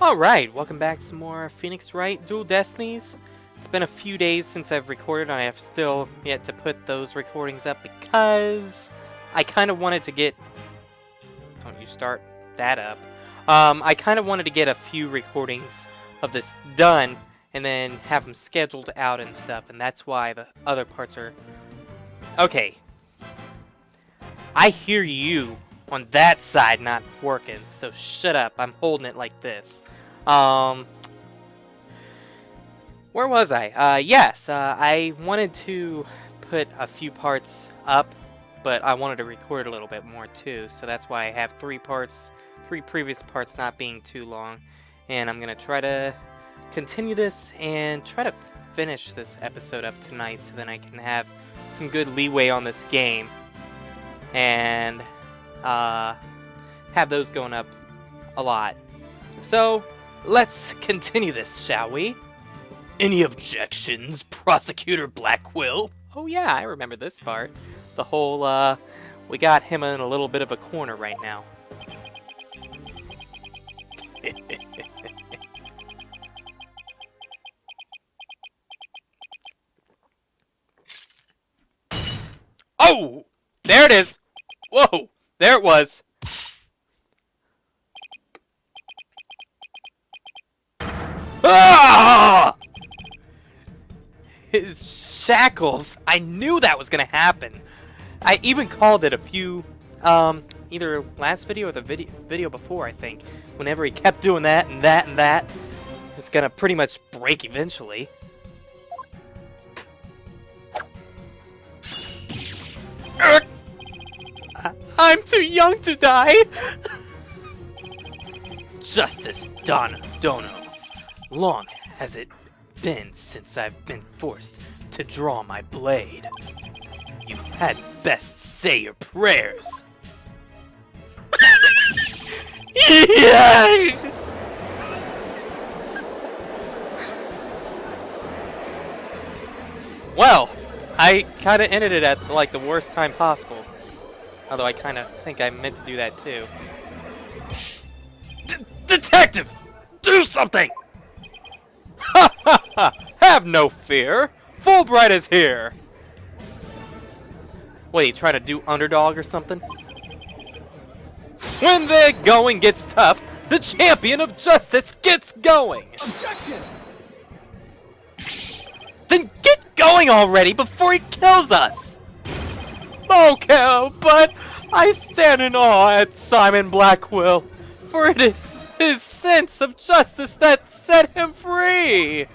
Alright, welcome back to some more Phoenix Wright Dual Destinies. It's been a few days since I've recorded, and I have still yet to put those recordings up because I kind of wanted to get... Don't you start that up. I kind of wanted to get a few recordings of this done and then have them scheduled out and stuff, and that's why the other parts are... Okay. I hear you on that side not working, so shut up. I'm holding it like this. Where was I? Yes, I wanted to put a few parts up, but I wanted to record a little bit more too, so that's why I have three previous parts not being too long, and I'm gonna try to continue this and try to finish this episode up tonight so then I can have some good leeway on this game, and have those going up a lot. So, let's continue this, shall we? Any objections, Prosecutor Blackquill? Oh yeah, I remember this part. The whole, we got him in a little bit of a corner right now. Oh! There it is! Whoa! There it was! Ah! His shackles! I knew that was gonna happen! I even called it a few, either last video or the video before, I think. Whenever he kept doing that and that and that, it was gonna pretty much break eventually. I'm too young to die! Justice Dono. Long has it been since I've been forced to draw my blade. You had best say your prayers. Yeah! Well, I kind of ended it at like the worst time possible. Although I kind of think I meant to do that too. Detective! Do something! Ha ha ha! Have no fear! Fulbright is here! What, you trying to do underdog or something? When the going gets tough, the champion of justice gets going! Objection! Then get going already before he kills us! Okay, but I stand in awe at Simon Blackquill, for it is his sense of justice that set him free!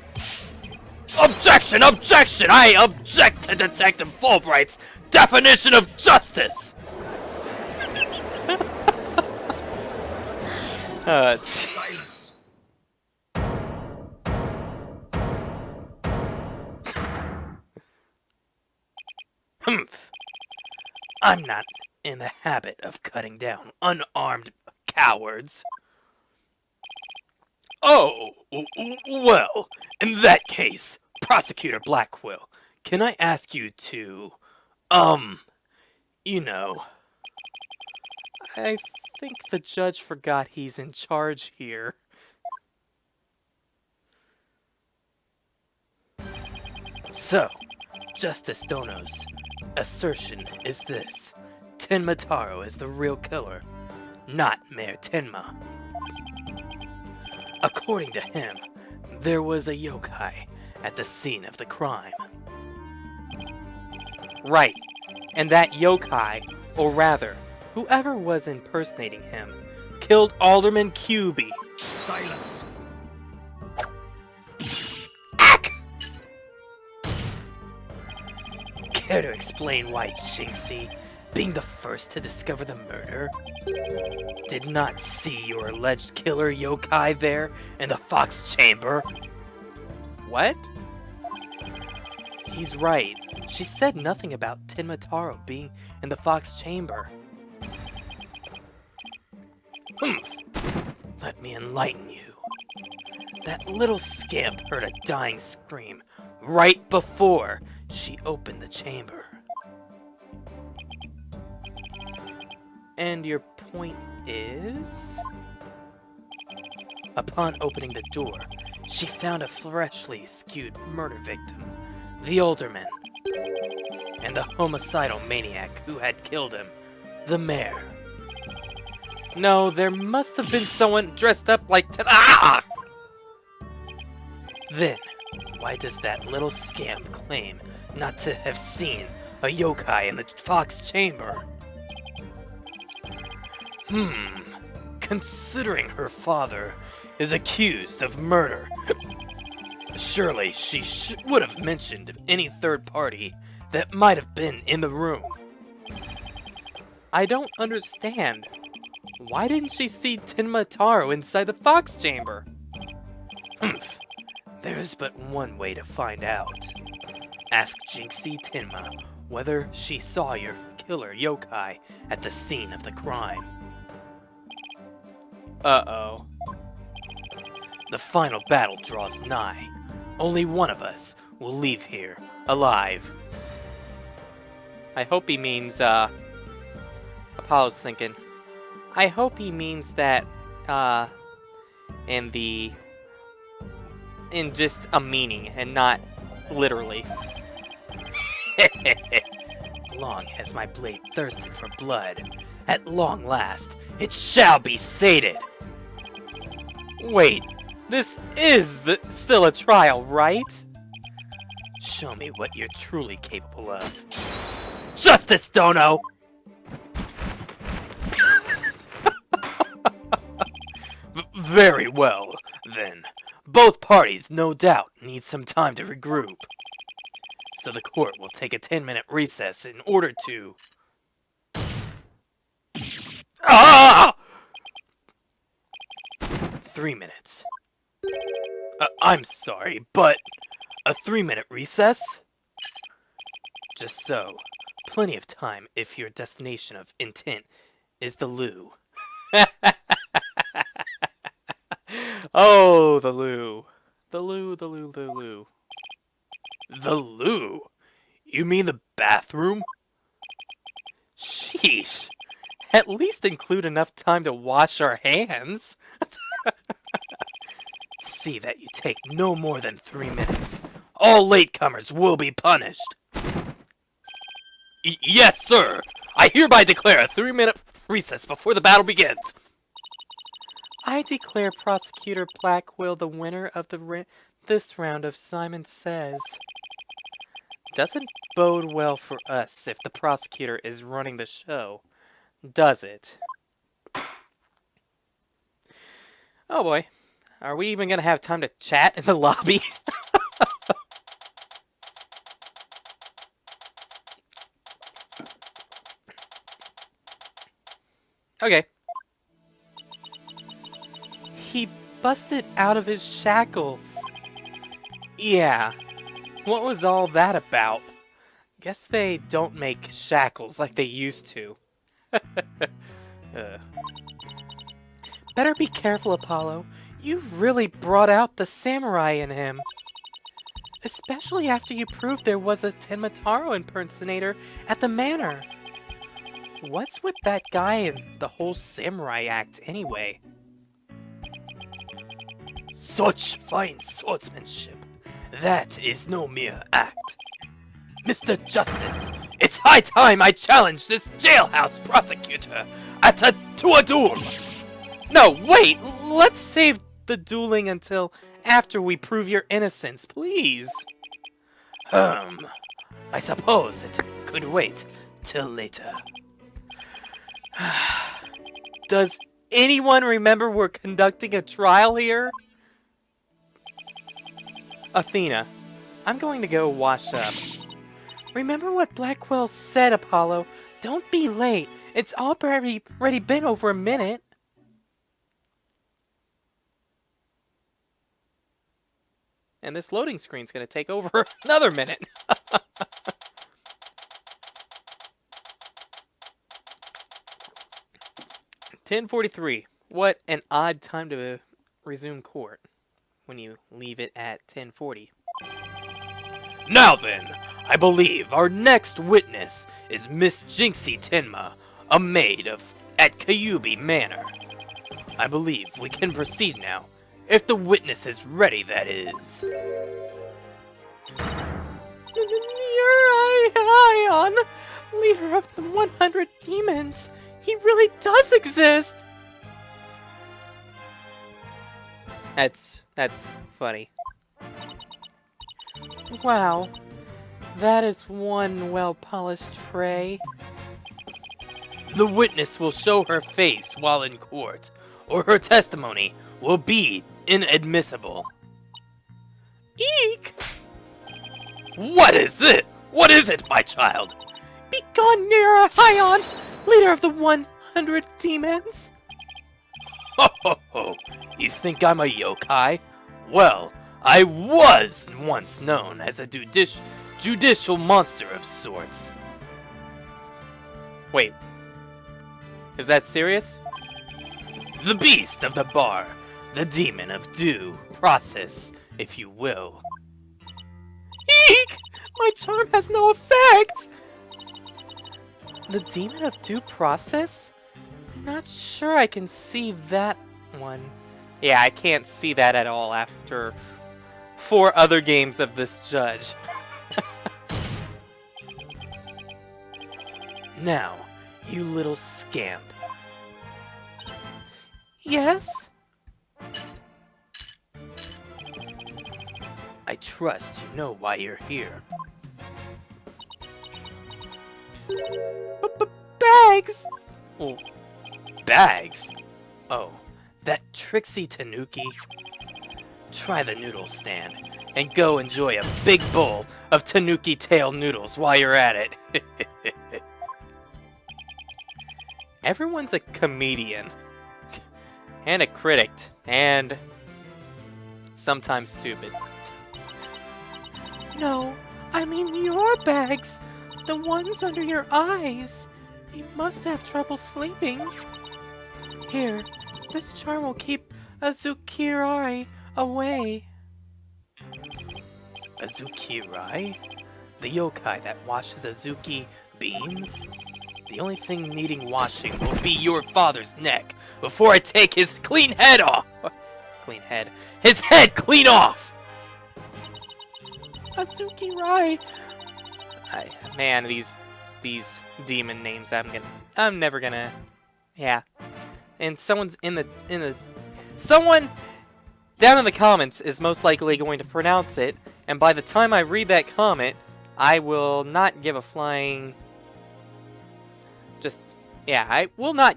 Objection! Objection! I object to Detective Fulbright's definition of justice! Silence! Humph. I'm not in the habit of cutting down unarmed cowards. Oh, well, in that case, Prosecutor Blackquill, can I ask you to, you know... I think the judge forgot he's in charge here. So, Justice Dono's assertion is this. Tenma Taro is the real killer, not Mayor Tenma. According to him, there was a yokai at the scene of the crime. Right, and that yokai, or rather, whoever was impersonating him, killed Alderman QB. Silence! Ack! Care to explain why Jinxie, being the first to discover the murder, did not see your alleged killer yokai there in the Fox Chamber? What? He's right. She said nothing about Tenma Taro being in the Fox Chamber. Let me enlighten you. That little scamp heard a dying scream right before she opened the chamber. And your point is? Upon opening the door, she found a freshly skewed murder victim, the alderman, and the homicidal maniac who had killed him, the mayor. No, there must have been someone dressed up like Ah! Then, why does that little scamp claim not to have seen a yokai in the fox chamber? Considering her father is accused of murder, surely she would have mentioned any third party that might have been in the room. I don't understand. Why didn't she see Tenma Taro inside the fox chamber? There's but one way to find out. Ask Jinxie Tenma whether she saw your killer yokai at the scene of the crime. Uh-oh. The final battle draws nigh. Only one of us will leave here alive. I hope he means, Apollo's thinking. I hope he means that, in just a meaning and not literally. Long has my blade thirsted for blood. At long last, it shall be sated. Wait, this is still a trial, right? Show me what you're truly capable of. Justice, Dono! Very well, then. Both parties, no doubt, need some time to regroup. So the court will take a 10-minute recess in order to... Ah! 3 minutes. I'm sorry, but a 3-minute recess? Just so. Plenty of time if your destination of intent is the loo. Oh, the loo. The loo, the loo, the loo. The loo? You mean the bathroom? Sheesh. At least include enough time to wash our hands. See that you take no more than 3 minutes. All latecomers will be punished. Yes, sir. I hereby declare a 3-minute recess before the battle begins. I declare Prosecutor Blackwell the winner of this round of Simon Says. Doesn't bode well for us if the prosecutor is running the show, does it? Oh boy. Are we even gonna have time to chat in the lobby? Okay. He busted out of his shackles. Yeah. What was all that about? Guess they don't make shackles like they used to. Better be careful, Apollo. You really brought out the samurai in him. Especially after you proved there was a Tenma Taro impersonator at the manor. What's with that guy and the whole samurai act anyway? Such fine swordsmanship. That is no mere act. Mr. Justice, it's high time I challenge this jailhouse prosecutor to a duel. No, wait! Let's save the dueling until after we prove your innocence, please. I suppose it could wait till later. Does anyone remember we're conducting a trial here? Athena, I'm going to go wash up. Remember what Blackwell said, Apollo. Don't be late. It's already been over a minute. And this loading screen's going to take over another minute. $10:43. What an odd time to resume court when you leave it at 10:40. Now then, I believe our next witness is Miss Jinxie Tenma, a maid at Kyubi Manor. I believe we can proceed now If the witness is ready, that is. You're Ion, leader of the 100 demons. He really does exist. That's funny. Wow, that is one well-polished tray. The witness will show her face while in court, or her testimony will be inadmissible. Eek! What is it? What is it, my child? Begone, Ion, leader of the 100 demons. Ho ho ho! You think I'm a yokai? Well, I was once known as a judicial monster of sorts. Wait. Is that serious? The beast of the bar. The demon of due process, if you will. Eek! My charm has no effect! The demon of due process? I'm not sure I can see that one. Yeah, I can't see that at all after 4 other games of this judge. Now, you little scamp. Yes? I trust you know why you're here. Bags! Oh, bags? Oh, that tricksy Tanuki. Try the noodle stand, and go enjoy a big bowl of Tanuki tail noodles while you're at it. Everyone's a comedian. And a critic. And sometimes stupid. No, I mean your bags. The ones under your eyes. You must have trouble sleeping. Here, this charm will keep Azukirai away. Azukirai? The yokai that washes Azuki beans? The only thing needing washing will be your father's neck before I take his clean head off! Clean head. His head clean off! Azukirai! Man, these demon names I'm never gonna... Yeah. And someone down in the comments is most likely going to pronounce it, and by the time I read that comment, I will not give a flying... Yeah, I will not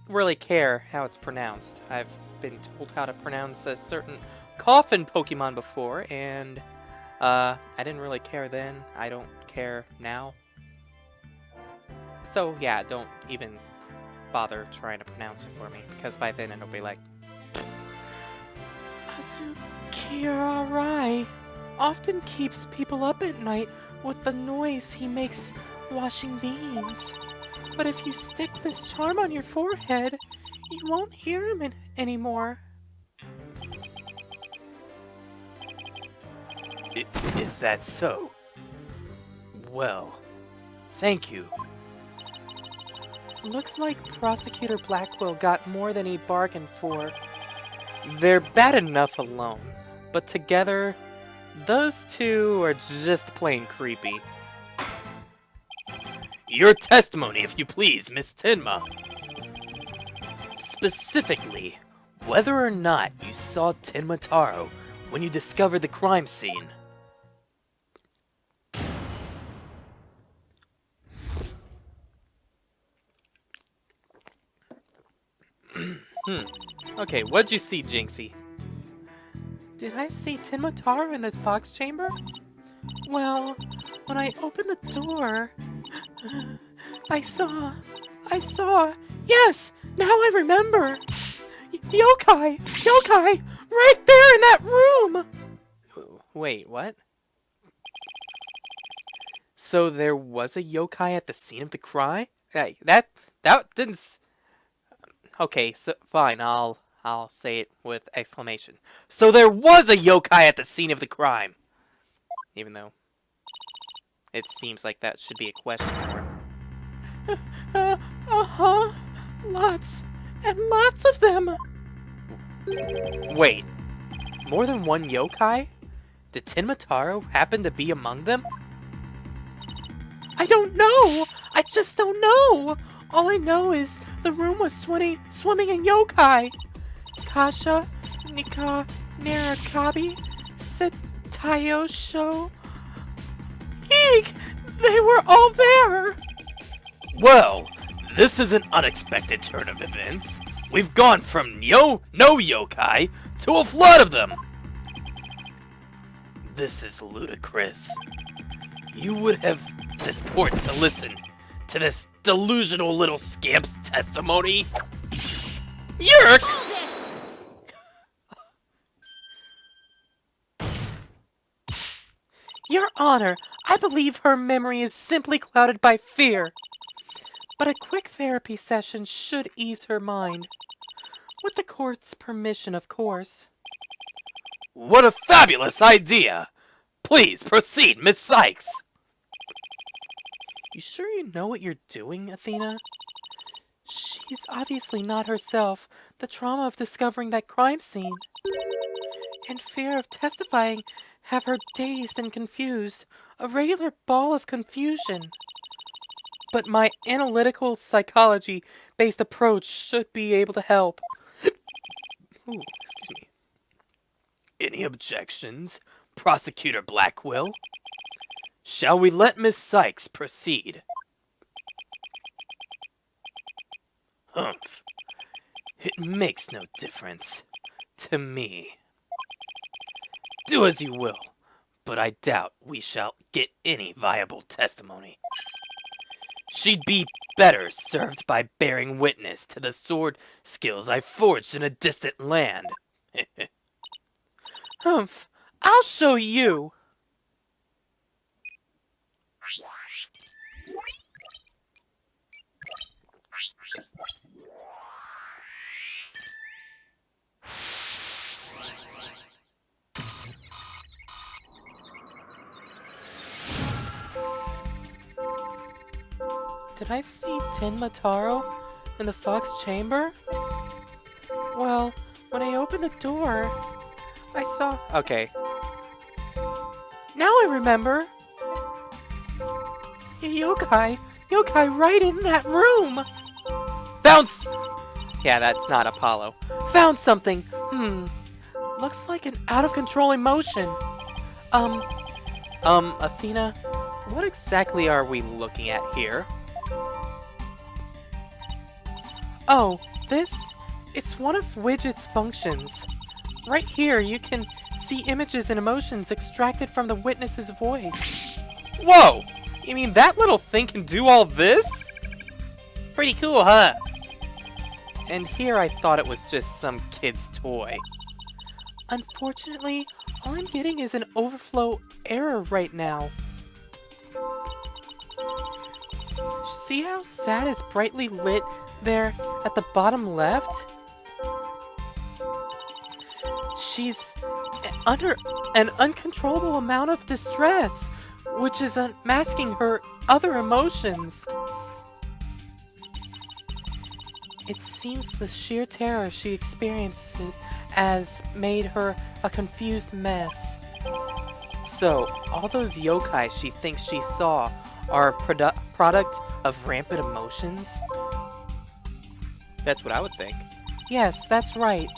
really care how it's pronounced. I've been told how to pronounce a certain coffin Pokemon before, and I didn't really care then. I don't care now. So yeah, don't even bother trying to pronounce it for me, because by then it'll be like... Azukirai often keeps people up at night with the noise he makes washing beans. But if you stick this charm on your forehead, you won't hear him anymore. Is that so? Well, thank you. Looks like Prosecutor Blackwell got more than he bargained for. They're bad enough alone, but together, those two are just plain creepy. Your testimony, if you please, Miss Tenma. Specifically, whether or not you saw Tenma Taro when you discovered the crime scene. Okay, what'd you see, Jinxie? Did I see Tenma Taro in the box chamber? Well, when I opened the door, I saw, yes, now I remember. Yokai, right there in that room. Wait, what? So there was a yokai at the scene of the crime? Hey, that didn't... Okay, so fine, I'll say it with exclamation. So there was a yokai at the scene of the crime! Even though it seems like that should be a question mark. Lots and lots of them. Wait, More than one yokai? Did Tenmataro happen to be among them? I don't know! I just don't know! All I know is the room was swimming in yokai! Kasha, Nika, Narakabi, Setayosho... Eek! They were all there! Well, this is an unexpected turn of events. We've gone from no yokai to a flood of them! This is ludicrous. You would have this court to listen to this delusional little scamp's testimony? Yerk! Your Honor, I believe her memory is simply clouded by fear. But a quick therapy session should ease her mind. With the court's permission, of course. What a fabulous idea! Please proceed, Miss Sykes! You sure you know what you're doing, Athena? She's obviously not herself. The trauma of discovering that crime scene and fear of testifying have her dazed and confused. A regular ball of confusion. But my analytical psychology-based approach should be able to help. Ooh, excuse me. Any objections, Prosecutor Blackwell? Shall we let Miss Sykes proceed? Humph. It makes no difference to me. Do as you will, but I doubt we shall get any viable testimony. She'd be better served by bearing witness to the sword skills I forged in a distant land. Humph, I'll show you. Did I see Tenmataro in the Fox chamber? Well, when I opened the door, I saw... Okay. Now I remember! Yokai right in that room! Yeah, that's not Apollo. Found something! Looks like an out-of-control emotion. Athena, what exactly are we looking at here? Oh, this? It's one of Widget's functions. Right here, you can see images and emotions extracted from the witness's voice. Whoa! You mean that little thing can do all this? Pretty cool, huh? And here I thought it was just some kid's toy. Unfortunately, all I'm getting is an overflow error right now. See how sad is brightly lit there at the bottom left? She's under an uncontrollable amount of distress, which is masking her other emotions. It seems the sheer terror she experienced has made her a confused mess. So, all those yokai she thinks she saw are a product of rampant emotions? That's what I would think. Yes, that's right.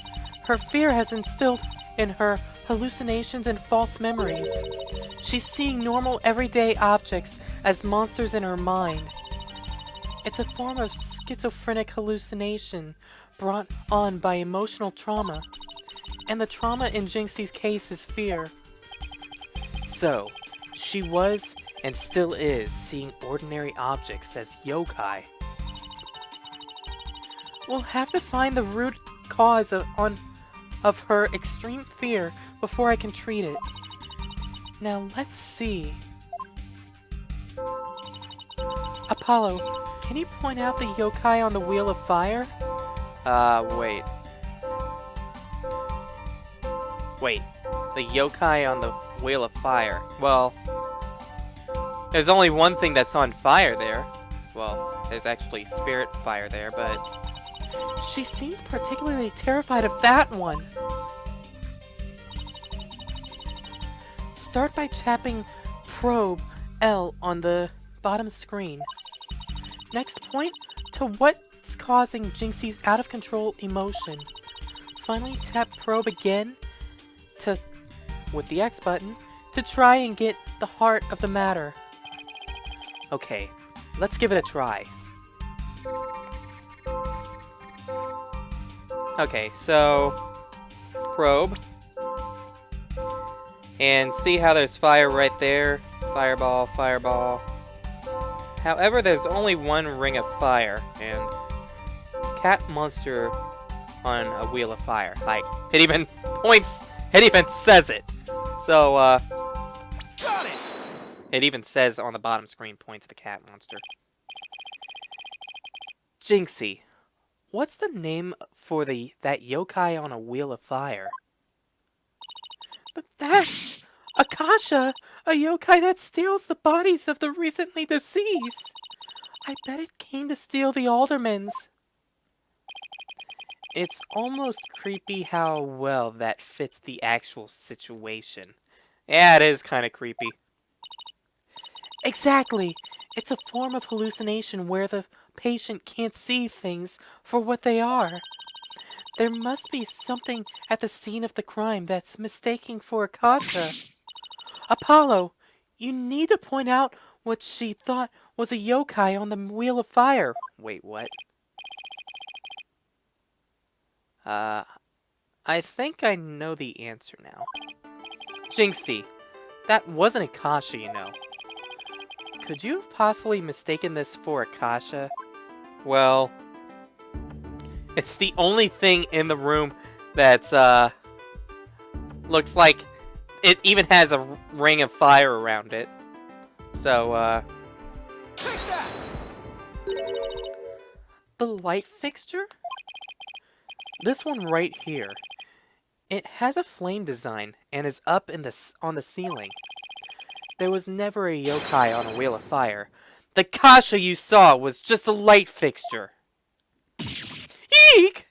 Her fear has instilled in her hallucinations and false memories. She's seeing normal everyday objects as monsters in her mind. It's a form of schizophrenic hallucination brought on by emotional trauma. And the trauma in Jinxie's case is fear. So, she was and still is seeing ordinary objects as yokai. We'll have to find the root cause of her extreme fear before I can treat it. Now let's see. Apollo, can you point out the yokai on the Wheel of Fire? Wait. Wait, the yokai on the Wheel of Fire. Well, there's only one thing that's on fire there. Well, there's actually spirit fire there, but... She seems particularly terrified of that one. Start by tapping probe L on the bottom screen. Next, point to what's causing Jinxie's out-of-control emotion. Finally, tap probe again with the X button to try and get the heart of the matter. Okay, let's give it a try. Okay, so probe. And see how there's fire right there? Fireball, fireball. However, there's only one ring of fire, and cat monster on a wheel of fire. Like, it even points, it even says it. So, Got it! it even says on the bottom screen, points to the cat monster. Jinxie, what's the name for that yokai on a wheel of fire? But that's Akasha, a yokai that steals the bodies of the recently deceased. I bet it came to steal the aldermen's. It's almost creepy how well that fits the actual situation. Yeah, it is kind of creepy. Exactly. It's a form of hallucination where the patient can't see things for what they are. There must be something at the scene of the crime that's mistaking for Akasha. Apollo, you need to point out what she thought was a yokai on the Wheel of Fire. Wait, what? I think I know the answer now. Jinxie, that wasn't Akasha, you know. Could you have possibly mistaken this for Akasha? Well, it's the only thing in the room that's, looks like it even has a ring of fire around it. So, Take that! the light fixture? This one right here. It has a flame design and is up on the ceiling. There was never a yokai on a wheel of fire. The Kasha you saw was just a light fixture. Eek!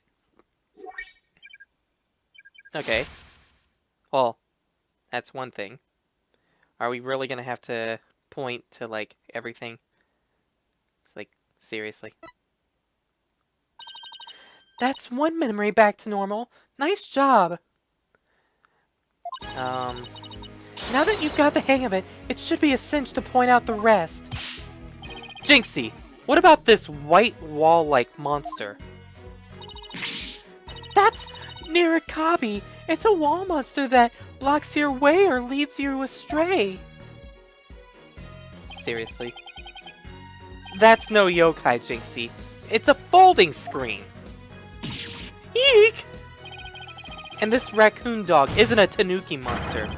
Okay. Well, that's one thing. Are we really gonna have to point to, like, everything? Like, seriously. That's one memory back to normal. Nice job. Now that you've got the hang of it, it should be a cinch to point out the rest. Jinxie, what about this white wall-like monster? That's Nirikabi. It's a wall monster that blocks your way or leads you astray. Seriously? That's no yokai, Jinxie. It's a folding screen. Eek! And this raccoon dog isn't a tanuki monster.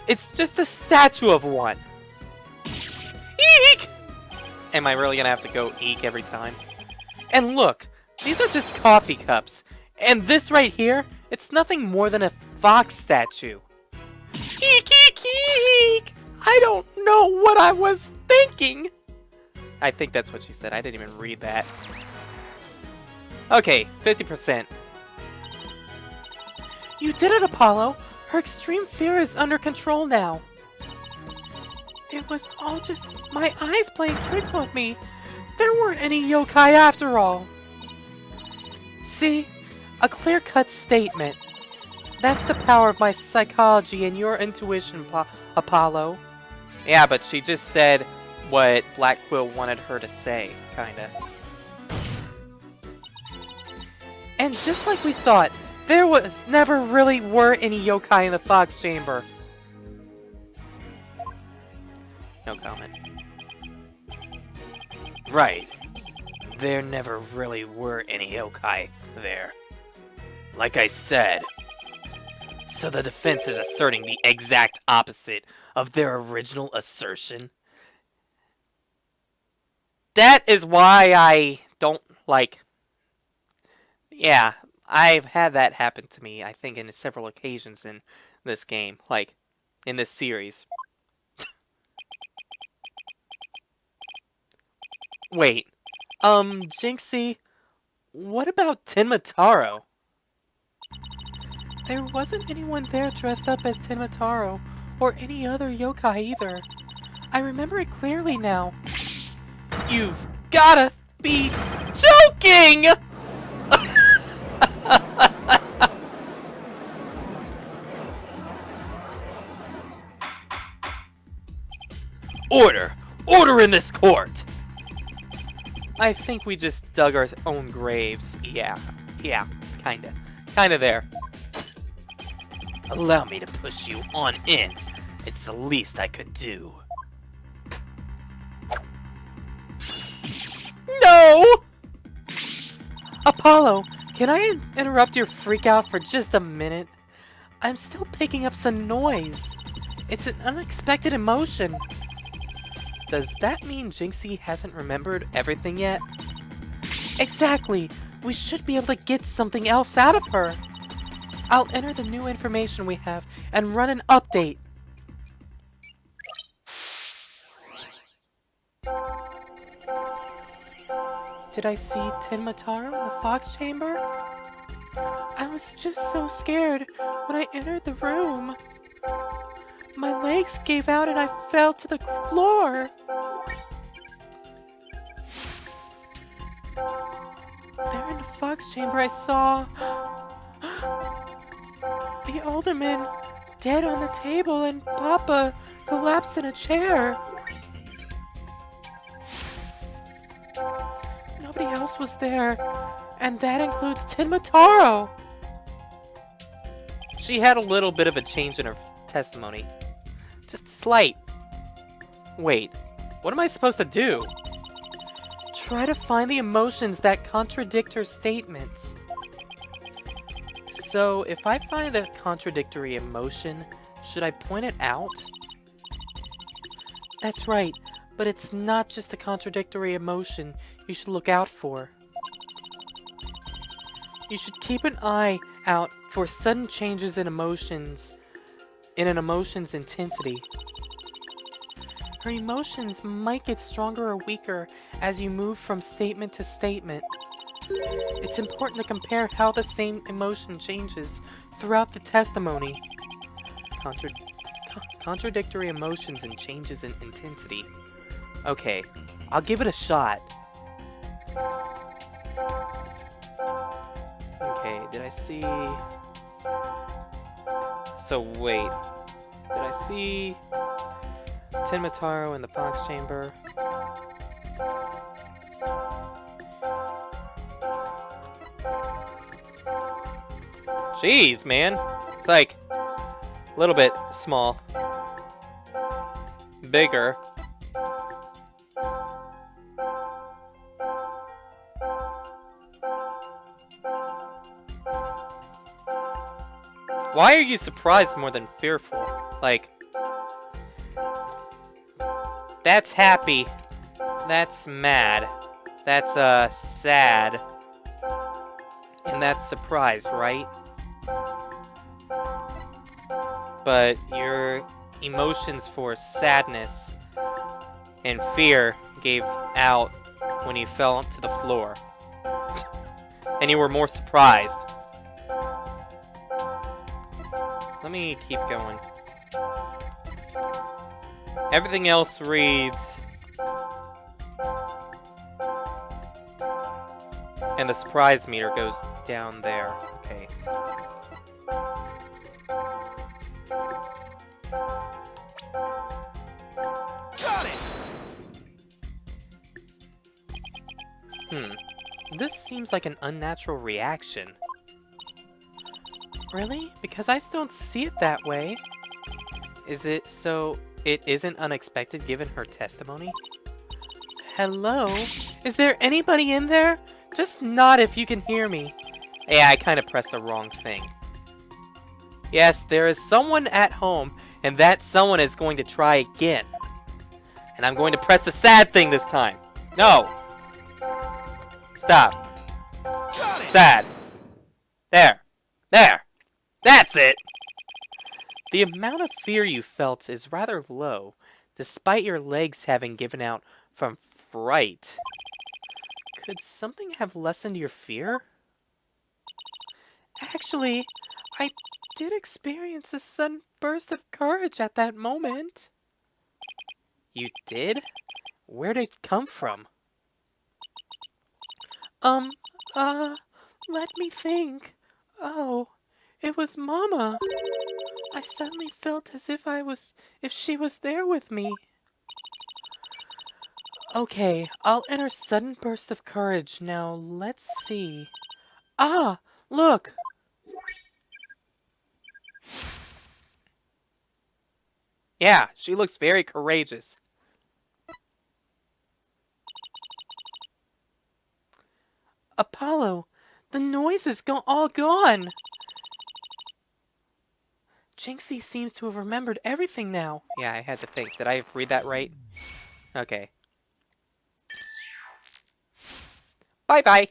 It's just a statue of one. Eek! Am I really gonna have to go eek every time? And look, these are just coffee cups. And this right here, it's nothing more than a fox statue. Eek, eek, eek! I don't know what I was thinking. I think that's what she said. I didn't even read that. Okay, 50%. You did it, Apollo! Her extreme fear is under control now. It was all just my eyes playing tricks on me. There weren't any yokai after all. See? A clear-cut statement. That's the power of my psychology and your intuition, Apollo. Yeah, but she just said what Black Quill wanted her to say, kinda. And just like we thought, there was never really were any yokai in the Fox Chamber. No comment. Right. There never really were any yokai there. Like I said. So the defense is asserting the exact opposite of their original assertion. That is why I don't like... Yeah, I've had that happen to me, I think, in several occasions in this game. Like, in this series. Wait. Jinxie, what about Tenmataro? There wasn't anyone there dressed up as Tenmataro or any other yokai either. I remember it clearly now. You've gotta be joking! Order! Order in this court! I think we just dug our own graves. Yeah, kinda there. Allow me to push you on in. It's the least I could do. No! Apollo, can I interrupt your freak out for just a minute? I'm still picking up some noise. It's an unexpected emotion. Does that mean Jinxie hasn't remembered everything yet? Exactly! We should be able to get something else out of her! I'll enter the new information we have and run an update! Did I see Tenmataro in the Fox Chamber? I was just so scared when I entered the room. My legs gave out and I fell to the floor. There in the Fox Chamber I saw the alderman dead on the table and Papa collapsed in a chair. Nobody else was there, and that includes Tenmataro. She had a little bit of a change in her testimony. Just slight. Wait, what am I supposed to do? Try to find the emotions that contradict her statements. So, if I find a contradictory emotion, should I point it out? That's right, but it's not just a contradictory emotion you should look out for. You should keep an eye out for sudden changes in emotions, in an emotion's intensity. Her emotions might get stronger or weaker as you move from statement to statement. It's important to compare how the same emotion changes throughout the testimony. Contradictory emotions and changes in intensity. Okay, I'll give it a shot. Okay, did I see... So wait, did I see Tenmataro in the Fox Chamber? Jeez, man. It's like a little bit small. Bigger. Why are you surprised more than fearful? Like, that's happy. That's mad. That's, sad. And that's surprised, right? But your emotions for sadness and fear gave out when you fell to the floor. And you were more surprised. Let me keep going. Everything else reads... And the surprise meter goes down there. Okay. Got it! This seems like an unnatural reaction. Really? Because I don't see it that way. Is it so it isn't unexpected given her testimony? Hello? Is there anybody in there? Just nod if you can hear me. Yeah, I kind of pressed the wrong thing. Yes, there is someone at home, and that someone is going to try again. And I'm going to press the sad thing this time. No! Stop. Got it! Sad. There. There. That's it! The amount of fear you felt is rather low, despite your legs having given out from fright. Could something have lessened your fear? Actually, I did experience a sudden burst of courage at that moment. You did? Where did it come from? Um, let me think. Oh, it was Mama. I suddenly felt as if she was there with me. Okay, I'll enter sudden burst of courage. Now, let's see. Ah, look! Yeah, she looks very courageous. Apollo, the noise is all gone! Jinxie seems to have remembered everything now. Yeah, I had to think. Did I read that right? Okay. Bye-bye!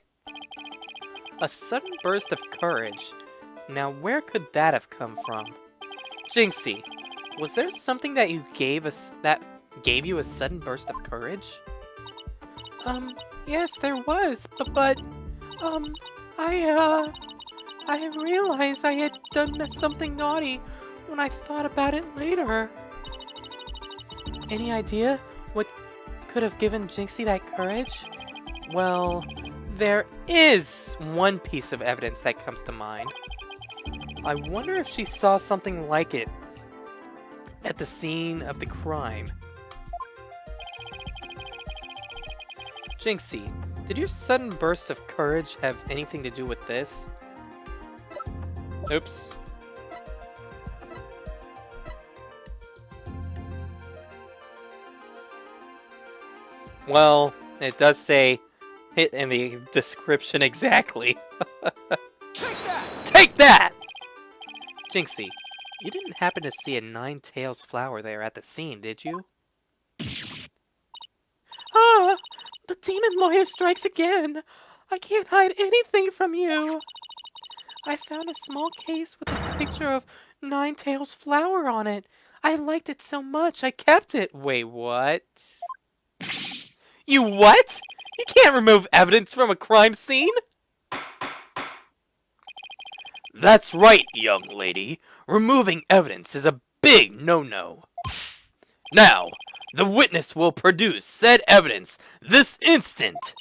A sudden burst of courage. Now, where could that have come from? Jinxie, was there something that you gave us that gave you a sudden burst of courage? Yes, there was, but I realized I had done something naughty when I thought about it later. Any idea what could have given Jinxie that courage? Well, there is one piece of evidence that comes to mind. I wonder if she saw something like it at the scene of the crime. Jinxie, did your sudden burst of courage have anything to do with this? Oops. Well, it does say it in the description exactly. Take that! Take that! Jinxie, you didn't happen to see a nine-tails flower there at the scene, did you? Ah! The demon lawyer strikes again! I can't hide anything from you! I found a small case with a picture of Nine-Tails flower on it. I liked it so much, I kept it. Wait, what? You what? You can't remove evidence from a crime scene? That's right, young lady. Removing evidence is a big no-no. Now, the witness will produce said evidence this instant.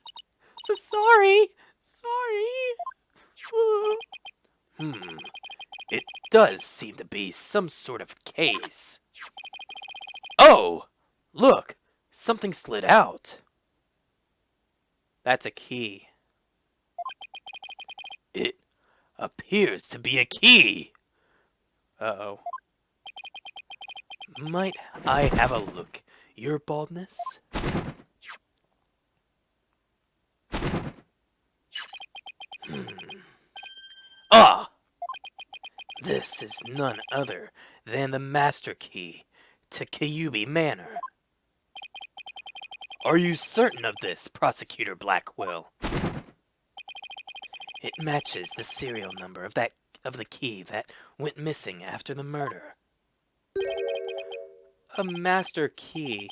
Sorry. It does seem to be some sort of case. Oh, look, something slid out. That's a key. It appears to be a key. Uh-oh. Might I have a look, your baldness? Ah! This is none other than the master key to Kyubi Manor. Are you certain of this, Prosecutor Blackwell? It matches the serial number of the key that went missing after the murder. A master key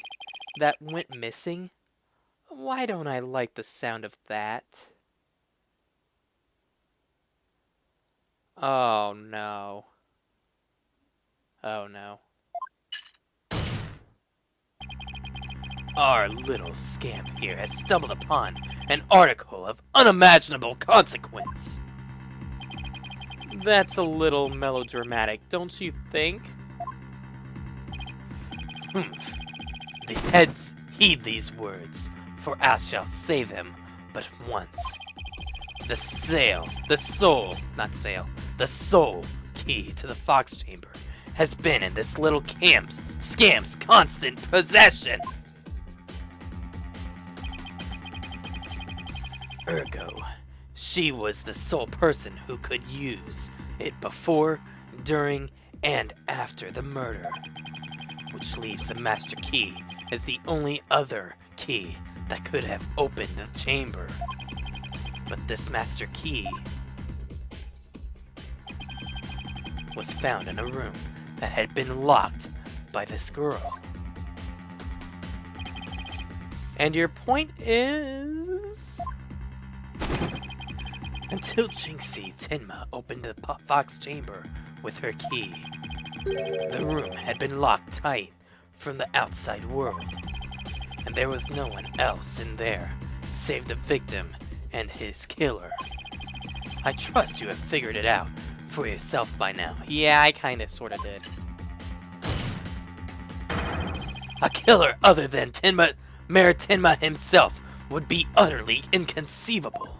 that went missing? Why don't I like the sound of that? Oh no. Oh no. Our little scamp here has stumbled upon an article of unimaginable consequence. That's a little melodramatic, don't you think? Humph. The heads heed these words, for I shall say them but once. The sole key to the Fox Chamber has been in this little scamp's constant possession. Ergo, she was the sole person who could use it before, during, and after the murder, which leaves the master key as the only other key that could have opened the chamber. But this master key was found in a room that had been locked by this girl. And your point is... Until Jinxie Tenma opened the Fox Chamber with her key. The room had been locked tight from the outside world, and there was no one else in there save the victim and his killer. I trust you have figured it out for yourself by now. Yeah, I kinda sorta did. A killer other than Mayor Tenma himself would be utterly inconceivable.